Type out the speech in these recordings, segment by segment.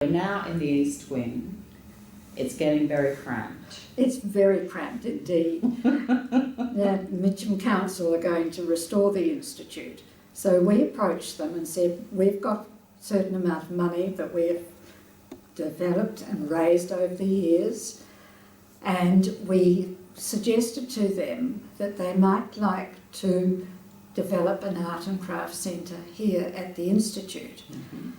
Now in the East Wing, it's getting very cramped. It's very cramped indeed. The Mitcham Council are going to restore the Institute. So we approached them and said, we've got a certain amount of money that we've developed and raised over the years, and we suggested to them that they might like to develop an art and craft centre here at the Institute. Mm-hmm.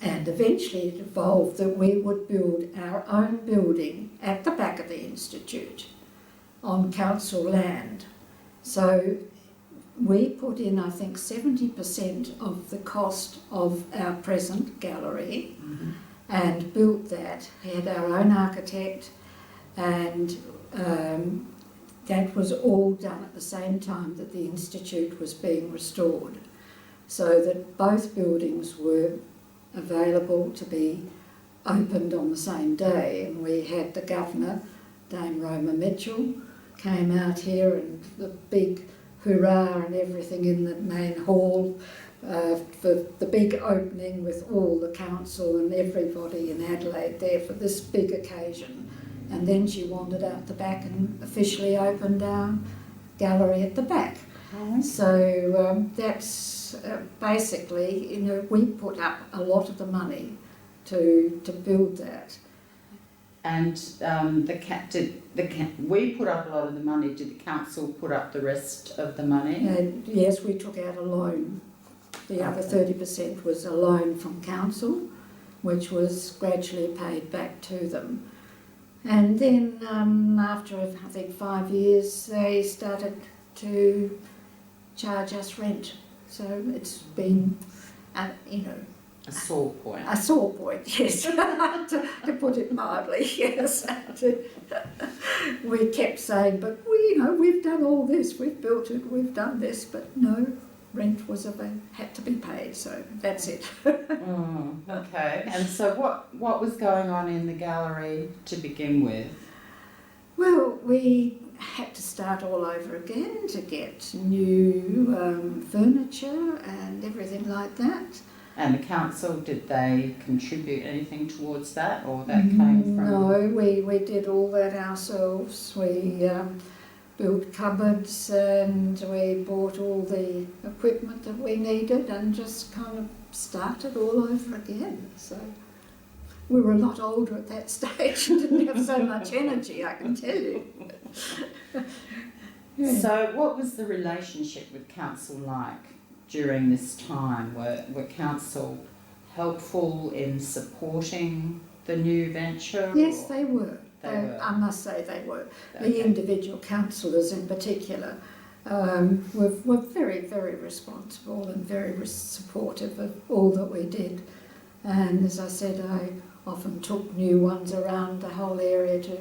And eventually it evolved that we would build our own building at the back of the Institute on council land. So we put in, I think, 70% of the cost of our present gallery, Mm-hmm. and built that. We had our own architect, and that was all done at the same time that the Institute was being restored, so that both buildings were available to be opened on the same day. And we had the governor, Dame Roma Mitchell, came out here, and the big hurrah and everything in the main hall for the big opening, with all the council and everybody in Adelaide there for this big occasion. And then she wandered out the back and officially opened our gallery at the back. So that's basically, we put up a lot of the money to build that. And we put up a lot of the money. Did the council put up the rest of the money? Yes, we took out a loan. The other 30% was a loan from council, which was gradually paid back to them. And then after, I think, 5 years, they started to charge us rent. So it's been, A sore point. a sore point, yes, to put it mildly, yes. We kept saying, but we've done all this, we've built it, we've done this, but no, rent had to be paid, so that's it. Okay. And so what was going on in the gallery to begin with? Well, we had to start all over again to get new furniture and everything like that. And the council, did they contribute anything towards that, or that came from? No, we did all that ourselves. We built cupboards, and we bought all the equipment that we needed, and just kind of started all over again. So we were a lot older at that stage and didn't have so much energy, I can tell you. Yeah. So what was the relationship with council like during this time? Were council helpful in supporting the new venture? Yes, they were. They were. I must say they were. Okay. The individual councillors in particular were very, very responsible and very supportive of all that we did. And as I said, I often took new ones around the whole area to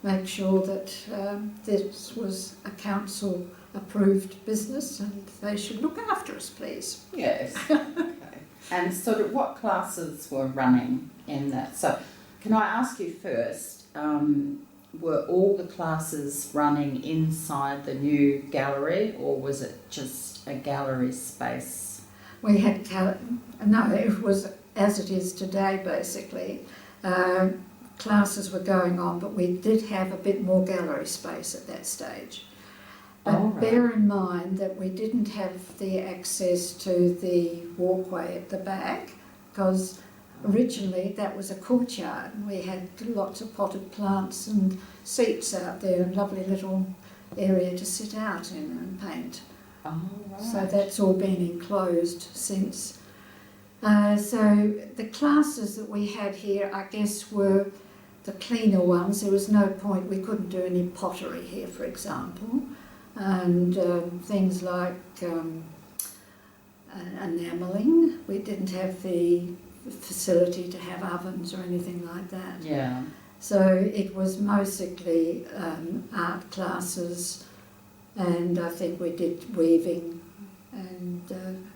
make sure that this was a council approved business and they should look after us, please. Yes. Okay. And sort of what classes were running in that? So can I ask you first, were all the classes running inside the new gallery, or was it just a gallery space? We had, no, it was as it is today basically. Classes were going on, but we did have a bit more gallery space at that stage. But right. Bear in mind that we didn't have the access to the walkway at the back, because originally that was a courtyard. We had lots of potted plants and seats out there, and lovely little area to sit out in and paint. Oh, right. So that's all been enclosed since. So the classes that we had here, I guess, were the cleaner ones. There was no point, we couldn't do any pottery here, for example, and things like enamelling. We didn't have the facility to have ovens or anything like that. Yeah. So it was mostly art classes, and I think we did weaving and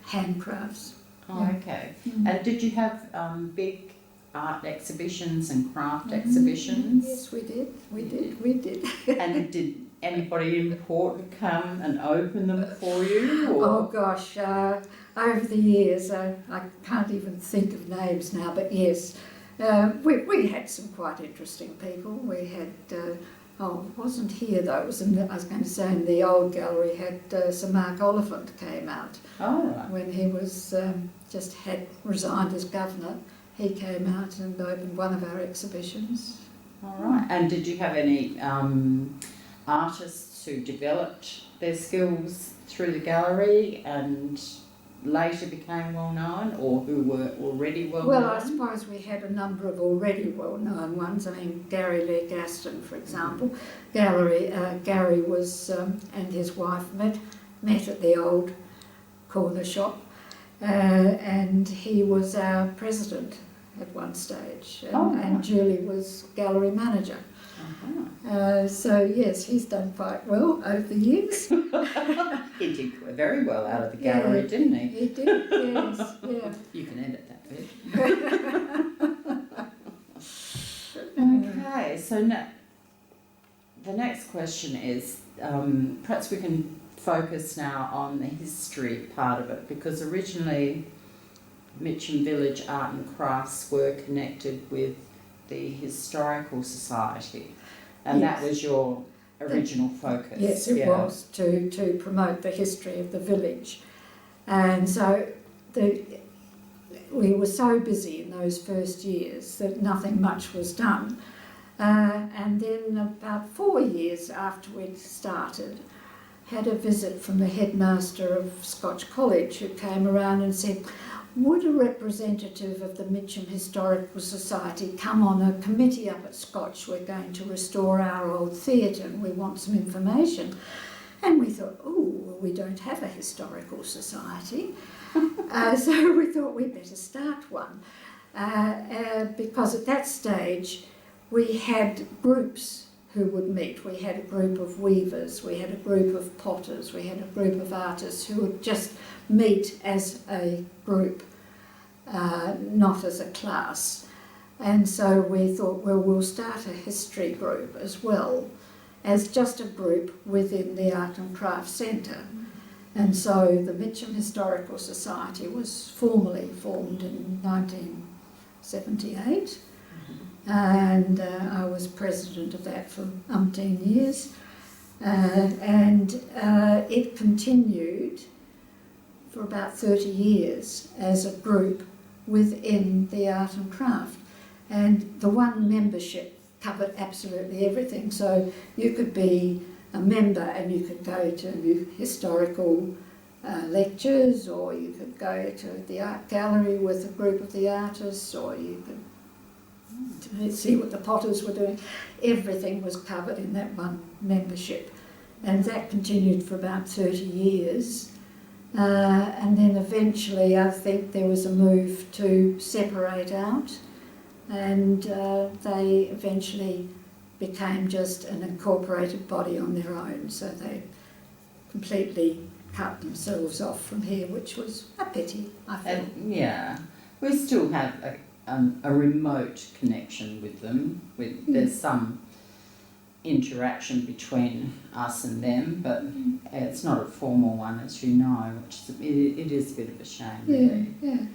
handcrafts. Oh, okay. And did you have big art exhibitions and craft exhibitions? Yes, we did. And did anybody important come and open them for you? Or? Oh gosh, over the years, I can't even think of names now, but yes, We had some quite interesting people. We had, it wasn't here though, it was I was going to say in the old gallery, had Sir Mark Oliphant came out Oh, right. when he was just had resigned as governor. He came out and opened one of our exhibitions. All right. And did you have any artists who developed their skills through the gallery and later became well known, or who were already well known? Well, I suppose we had a number of already well-known ones. I mean, Gary Lee Gaston, for example. Gary was and his wife met at the old corner shop, and he was our president at one stage, and Julie was gallery manager. So yes, he's done quite well over the years. He did very well out of the gallery, didn't he? He did, yes, yeah. You can edit that bit. Okay, so the next question is, perhaps we can focus now on the history part of it, because originally Mitcham Village Art and Crafts were connected with the Historical Society, and Yes. that was your original focus. Yes, it was to promote the history of the village. And so we were so busy in those first years that nothing much was done. And then about 4 years after we'd started, had a visit from the headmaster of Scotch College, who came around and said, would a representative of the Mitcham Historical Society come on a committee up at Scotch? We're going to restore our old theatre and we want some information. And we thought, oh, well, we don't have a historical society. So we thought we'd better start one. Because at that stage we had groups who would meet. We had a group of weavers, we had a group of potters, we had a group of artists who would just meet as a group, not as a class. And so we thought, well, we'll start a history group as well as just a group within the Art and Crafts Centre. And so the Mitcham Historical Society was formally formed in 1978. And I was president of that for umpteen years, and it continued for about 30 years as a group within the art and craft, and the one membership covered absolutely everything. So you could be a member and you could go to historical lectures, or you could go to the art gallery with a group of the artists, or you could to see what the potters were doing. Everything was covered in that one membership, and that continued for about 30 years. And then eventually I think there was a move to separate out, and they eventually became just an incorporated body on their own, so they completely cut themselves off from here, which was a pity, I think. Yeah, we still have a remote connection with them. There's some interaction between us and them, but it's not a formal one, as you know, which it is a bit of a shame, really. Yeah.